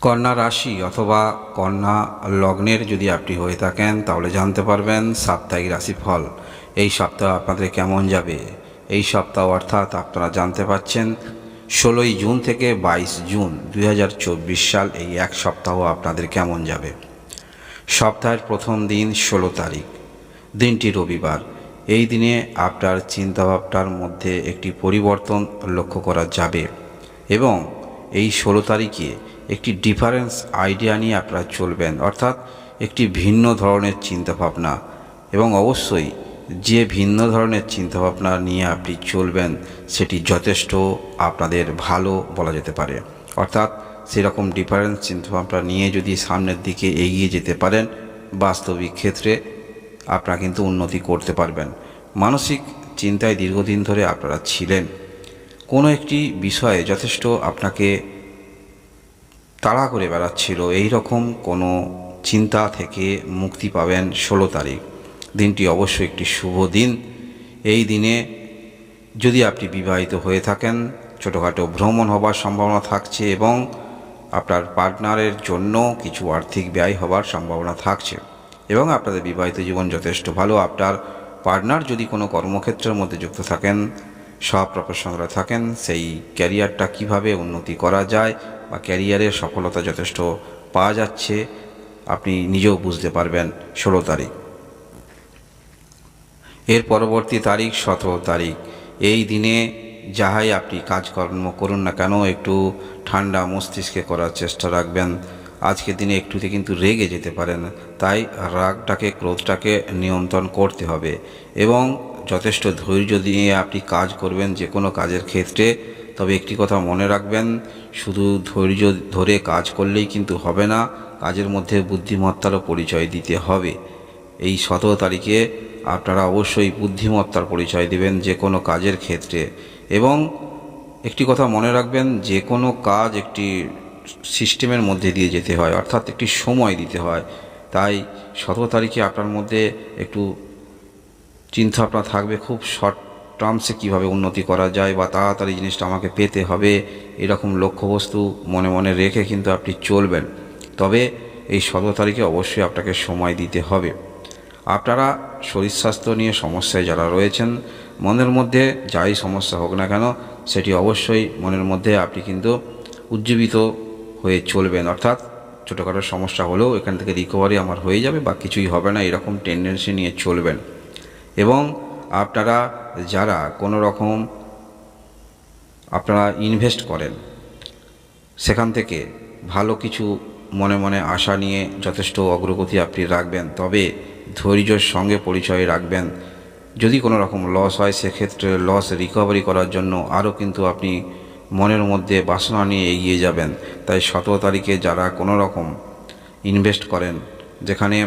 কন্যা রাশি অথবা কন্যা লগ্নের যদি আপনি হয়ে থাকেন তাহলে জানতে পারবেন সাপ্তাহিক রাশিফল এই সপ্তাহ আপনাদের কেমন যাবে। এই সপ্তাহ অর্থাৎ আপনারা জানতে পাচ্ছেন 16ই জুন থেকে 22 জুন 2024 সাল, এই এক সপ্তাহ আপনাদের কেমন যাবে। সপ্তাহের প্রথম দিন 16 তারিখ, দিনটি রবিবার। এই দিনে আপনার চিন্তাভাবনার মধ্যে একটি পরিবর্তন লক্ষ্য করা যাবে এবং এই 16 তারিখে একটি ডিফারেন্স আইডিয়া নিয়ে আপনারা চলবেন, অর্থাৎ একটি ভিন্ন ধরনের চিন্তাভাবনা, এবং অবশ্যই যে ভিন্ন ধরনের চিন্তাভাবনা নিয়ে আপনি চলবেন সেটি যথেষ্ট আপনাদের ভালো বলা যেতে পারে। অর্থাৎ সেরকম ডিফারেন্স চিন্তাভাবনা নিয়ে যদি সামনের দিকে এগিয়ে যেতে পারেন, বাস্তবিক ক্ষেত্রে আপনারা কিন্তু উন্নতি করতে পারবেন। মানসিক চিন্তায় দীর্ঘদিন ধরে আপনারা ছিলেন, কোনো একটি বিষয়ে যথেষ্ট আপনাকে তাড়া করে বেড়াচ্ছিল, এই রকম কোনো চিন্তা থেকে মুক্তি পাবেন 16 তারিখ। দিনটি অবশ্যই একটি শুভ দিন। এই দিনে যদি আপনি বিবাহিত হয়ে থাকেন, ছোটোখাটো ভ্রমণ হবার সম্ভাবনা থাকছে এবং আপনার পার্টনারের জন্য কিছু আর্থিক ব্যয় হবার সম্ভাবনা থাকছে এবং আপনাদের বিবাহিত জীবন যথেষ্ট ভালো। আপনার পার্টনার যদি কোনো কর্মক্ষেত্রের মধ্যে যুক্ত থাকেন, সব প্রফেশনালে থাকেন, সেই ক্যারিয়ারটা কিভাবে উন্নতি করা যায় বা ক্যারিয়ারের সফলতা যথেষ্ট পাওয়া যাচ্ছে আপনি নিজেও বুঝতে পারবেন 16 তারিখ। এর পরবর্তী তারিখ 17 তারিখ। এই দিনে যাহাই আপনি কাজকর্ম করুন না কেন একটু ঠান্ডা মস্তিষ্কে করার চেষ্টা রাখবেন। আজকের দিনে একটুতে কিন্তু রেগে যেতে পারেন, তাই রাগটাকে ক্রোধটাকে নিয়ন্ত্রণ করতে হবে এবং যথেষ্ট ধৈর্য দিয়ে আপনি কাজ করবেন যে কোনো কাজের ক্ষেত্রে। তবে একটি কথা মনে রাখবেন, শুধু ধৈর্য ধরে কাজ করলেই কিন্তু হবে না, কাজের মধ্যে বুদ্ধিমত্তারও পরিচয় দিতে হবে। এই 17 তারিখে আপনারা অবশ্যই বুদ্ধিমত্তার পরিচয় দিবেন যে কোনো কাজের ক্ষেত্রে। এবং একটি কথা মনে রাখবেন, যে কোনো কাজ একটি সিস্টেমের মধ্যে দিয়ে যেতে হয়, অর্থাৎ একটি সময় দিতে হয়। তাই 17 তারিখে আপনার মধ্যে একটু চিন্তা ভাবনা থাকবে খুব শর্ট টার্মসে কীভাবে উন্নতি করা যায় বা তাড়াতাড়ি জিনিসটা আমাকে পেতে হবে, এরকম লক্ষ্যবস্তু মনে মনে রেখে কিন্তু আপনি চলবেন। তবে এই 17 তারিখে অবশ্যই আপনাকে সময় দিতে হবে। আপনারা শরীর স্বাস্থ্য নিয়ে সমস্যায় যারা রয়েছেন, মনের মধ্যে যাই সমস্যা হোক না কেন সেটি অবশ্যই মনের মধ্যে আপনি কিন্তু উজ্জীবিত হয়ে চলবেন, অর্থাৎ ছোটোখাটো সমস্যা হলেও এখান থেকে রিকভারি আমার হয়ে যাবে বা কিছুই হবে না, এরকম টেন্ডেন্সি নিয়ে চলবেন। এবং আপনারা যারা কোনো রকম আপনারা ইনভেস্ট করেন, সেখান থেকে ভালো কিছু মনে মনে আশা নিয়ে যথেষ্ট অগ্রগতি আপনি রাখবেন, তবে ধৈর্যের সঙ্গে পরিচয় রাখবেন। যদি কোনো রকম লস হয় সেক্ষেত্রে লস রিকভারি করার জন্য আরও কিন্তু আপনি মনের মধ্যে বাসনা নিয়ে এগিয়ে যাবেন। তাই 17 তারিখে যারা কোনো রকম ইনভেস্ট করেন, যেখানে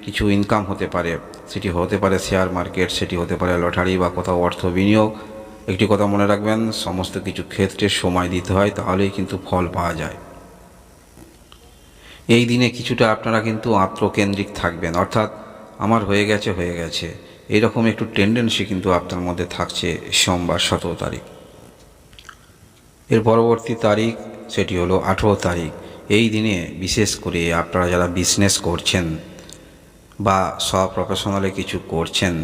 কিছু ইনকাম হতে পারে, সেটি হতে পারে শেয়ার মার্কেট, সেটি হতে পারে লটারি বা কোথাও অর্থ বিনিয়োগ, একটি কথা মনে রাখবেন, সমস্ত কিছু ক্ষেত্রে সময় দিতে হয়, তাহলেই কিন্তু ফল পাওয়া যায়। এই দিনে কিছুটা আপনারা কিন্তু আত্মকেন্দ্রিক থাকবেন, অর্থাৎ আমার হয়ে গেছে এইরকম একটু টেন্ডেন্সি কিন্তু আপনার মধ্যে থাকছে সোমবার 17 তারিখ। এর পরবর্তী তারিখ সেটি হলো 18 তারিখ। এই দিনে বিশেষ করে আপনারা যারা বিজনেস করছেন বা সব প্রফেশনালে কিছু করছেন,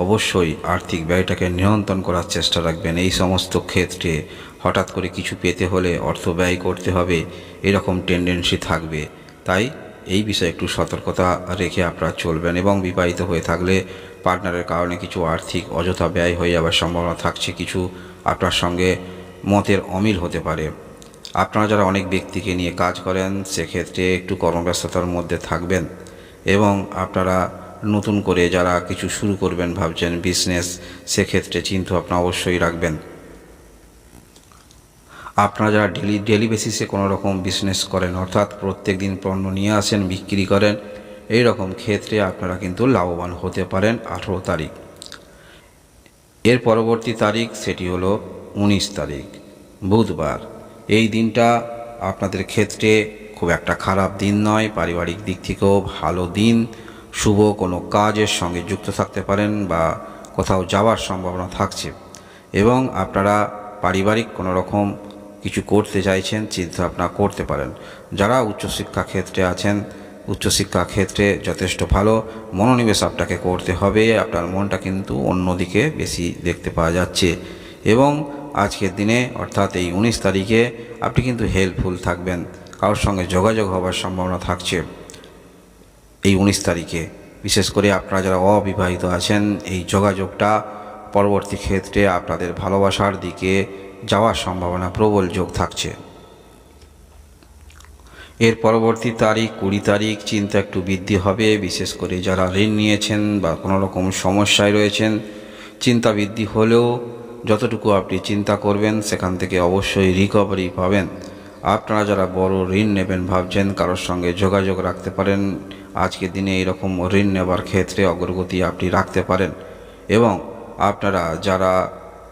অবশ্যই আর্থিক ব্যয়টাকে নিয়ন্ত্রণ করার চেষ্টা রাখবেন। এই সমস্ত ক্ষেত্রে হঠাৎ করে কিছু পেতে হলে অর্থ ব্যয় করতে হবে, এরকম টেন্ডেন্সি থাকবে। তাই এই বিষয়ে একটু সতর্কতা রেখে আপনারা চলবেন। এবং বিবাহিত হয়ে থাকলে পার্টনারের কারণে কিছু আর্থিক অযথা ব্যয় হয়ে যাওয়ার সম্ভাবনা থাকছে, কিছু আপনার সঙ্গে মতের অমিল হতে পারে। আপনারা যারা অনেক ব্যক্তিকে নিয়ে কাজ করেন সেক্ষেত্রে একটু কর্মব্যস্ততার মধ্যে থাকবেন। এবং আপনারা নতুন করে যারা কিছু শুরু করবেন ভাবছেন বিজনেস, সেক্ষেত্রে চিন্তা ভাবনা অবশ্যই রাখবেন। আপনারা যারা ডেলি বেসিসে কোনো রকম বিজনেস করেন, অর্থাৎ প্রত্যেক দিন পণ্য নিয়ে আসেন বিক্রি করেন, এই রকম ক্ষেত্রে আপনারা কিন্তু লাভবান হতে পারেন 18 তারিখ। এর পরবর্তী তারিখ সেটি হলো 19 তারিখ, বুধবার। এই দিনটা আপনাদের ক্ষেত্রে খুব একটা খারাপ দিন নয়, পারিবারিক দিক থেকেও ভালো দিন। শুভ কোনো কাজের সঙ্গে যুক্ত থাকতে পারেন বা কোথাও যাওয়ার সম্ভাবনা থাকছে এবং আপনারা পারিবারিক কোনো রকম কিছু করতে চাইছেন, চিন্তা ভাবনা করতে পারেন। যারা উচ্চশিক্ষা ক্ষেত্রে আছেন, উচ্চশিক্ষা ক্ষেত্রে যথেষ্ট ভালো মনোনিবেশ আপনাকে করতে হবে। আপনার মনটা কিন্তু অন্যদিকে বেশি দেখতে পাওয়া যাচ্ছে। এবং আজকের দিনে অর্থাৎ এই 19 তারিখে আপনি কিন্তু হেল্পফুল থাকবেন, কারোর সঙ্গে যোগাযোগ হওয়ার সম্ভাবনা থাকছে এই 19 তারিখে। বিশেষ করে আপনারা যারা অবিবাহিত আছেন, এই যোগাযোগটা পরবর্তী ক্ষেত্রে আপনাদের ভালোবাসার দিকে যাওয়ার সম্ভাবনা প্রবল যোগ থাকছে। এর পরবর্তী তারিখ 20 তারিখ চিন্তা একটু বৃদ্ধি হবে। বিশেষ করে যারা ঋণ নিয়েছেন বা কোনো রকম সমস্যায় রয়েছেন, চিন্তা বৃদ্ধি হলেও যতটুকু আপনি চিন্তা করবেন সেখান থেকে অবশ্যই রিকভারি পাবেন। আপনারা যারা বড় ঋণ নেবেন ভাবছেন, কারোর সঙ্গে যোগাযোগ রাখতে পারেন। আজকের দিনে এইরকম ঋণ নেবার ক্ষেত্রে অগ্রগতি আপনি রাখতে পারেন। এবং আপনারা যারা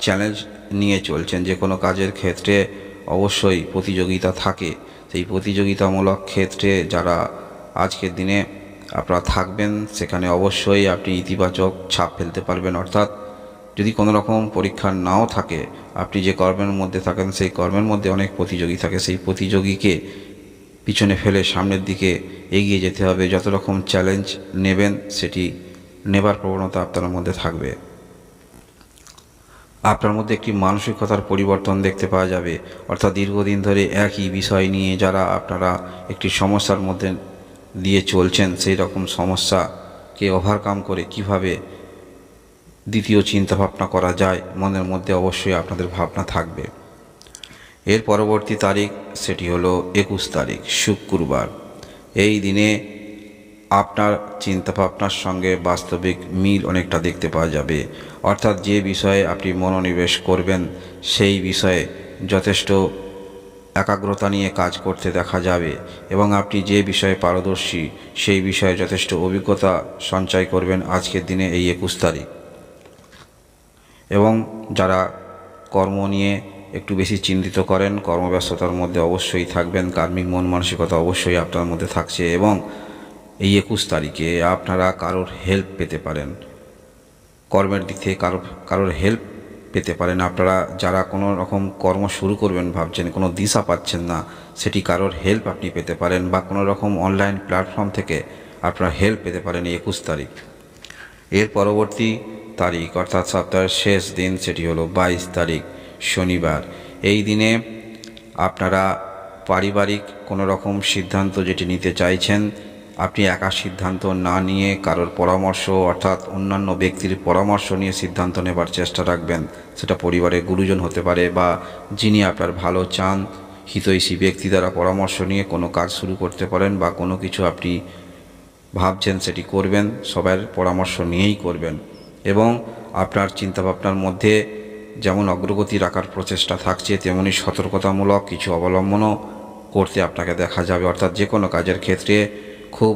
চ্যালেঞ্জ নিয়ে চলছেন, যে কোনো কাজের ক্ষেত্রে অবশ্যই প্রতিযোগিতা থাকে, সেই প্রতিযোগিতামূলক ক্ষেত্রে যারা আজকের দিনে আপনারা থাকবেন, সেখানে অবশ্যই আপনি ইতিবাচক ছাপ ফেলতে পারবেন। অর্থাৎ যদি কোনো রকম পরীক্ষা নাও থাকে, আপনি যে কর্মের মধ্যে থাকেন সেই কর্মের মধ্যে অনেক প্রতিযোগী থাকে, সেই প্রতিযোগীকে পিছনে ফেলে সামনের দিকে এগিয়ে যেতে হবে। যত রকম চ্যালেঞ্জ নেবেন সেটি নেবার প্রবণতা আপনার মধ্যে থাকবে। আপনার মধ্যে একটি মানসিকতার পরিবর্তন দেখতে পাওয়া যাবে। অর্থাৎ দীর্ঘদিন ধরে একই বিষয় নিয়ে যারা আপনারা একটি সমস্যার মধ্যে দিয়ে চলছেন, সেই রকম সমস্যাকে ওভারকাম করে কিভাবে দ্বিতীয় চিন্তা ভাবনা করা যায়, মনের মধ্যে অবশ্যই আপনাদের ভাবনা থাকবে। এর পরবর্তী তারিখ সেটি হলো 21 তারিখ শুক্রবার। এই দিনে আপনার চিন্তাভাবনার সঙ্গে বাস্তবিক মিল অনেকটা দেখতে পাওয়া যাবে। অর্থাৎ যে বিষয়ে আপনি মনোনিবেশ করবেন সেই বিষয়ে যথেষ্ট একাগ্রতা নিয়ে কাজ করতে দেখা যাবে। এবং আপনি যে বিষয়ে পারদর্শী সেই বিষয়ে যথেষ্ট অভিজ্ঞতা সঞ্চয় করবেন আজকের দিনে এই 21 তারিখ। এবং যারা কর্ম নিয়ে একটু বেশি চিন্তিত করেন, কর্মব্যস্ততার মধ্যে অবশ্যই থাকবেন, কার্মিক মন মানসিকতা অবশ্যই আপনার মধ্যে থাকছে। এবং এই 21 তারিখে আপনারা কারোর হেল্প পেতে পারেন, কর্মের দিক থেকে কারোর হেল্প পেতে পারেন। আপনারা যারা কোনো রকম কর্ম শুরু করবেন ভাবছেন, কোনো দিশা পাচ্ছেন না, সেটি কারোর হেল্প আপনি পেতে পারেন, বা কোনো রকম অনলাইন প্ল্যাটফর্ম থেকে আপনারা হেল্প পেতে পারেন এই 21 তারিখ। এর পরবর্তী তারিখ অর্থাৎ সপ্তাহের শেষ দিন সেটি হলো 22 তারিখ শনিবার। এই দিনে আপনারা পারিবারিক কোনো রকম সিদ্ধান্ত যেটি নিতে চাইছেন, আপনি একা সিদ্ধান্ত না নিয়ে কারোর পরামর্শ অর্থাৎ অন্যান্য ব্যক্তির পরামর্শ নিয়ে সিদ্ধান্ত নেবার চেষ্টা রাখবেন। সেটা পরিবারের গুরুজন হতে পারে, বা যিনি আপনার ভালো চান হিতৈষী ব্যক্তি দ্বারা পরামর্শ নিয়ে কোনো কাজ শুরু করতে পারেন, বা কোনো কিছু আপনি ভাবছেন সেটি করবেন, সবার পরামর্শ নিয়েই করবেন। এবং আপনার চিন্তাভাবনার মধ্যে যেমন অগ্রগতি রাখার প্রচেষ্টা থাকছে, তেমনি সতর্কতামূলক কিছু অবলম্বনও করতে আপনাকে দেখা যাবে। অর্থাৎ যে কোনো কাজের ক্ষেত্রে খুব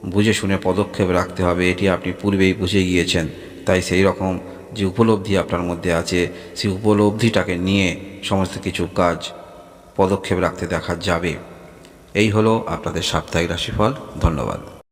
বুঝে শুনে পদক্ষেপ রাখতে হবে, এটি আপনি পূর্বেই বুঝে গিয়েছেন। তাই সেই রকম যে উপলব্ধি আপনার মধ্যে আছে, সেই উপলব্ধিটাকে নিয়ে সমস্ত কিছু কাজ পদক্ষেপ রাখতে দেখা যাবে। এই হলো আপনাদের সাপ্তাহিক রাশিফল। ধন্যবাদ।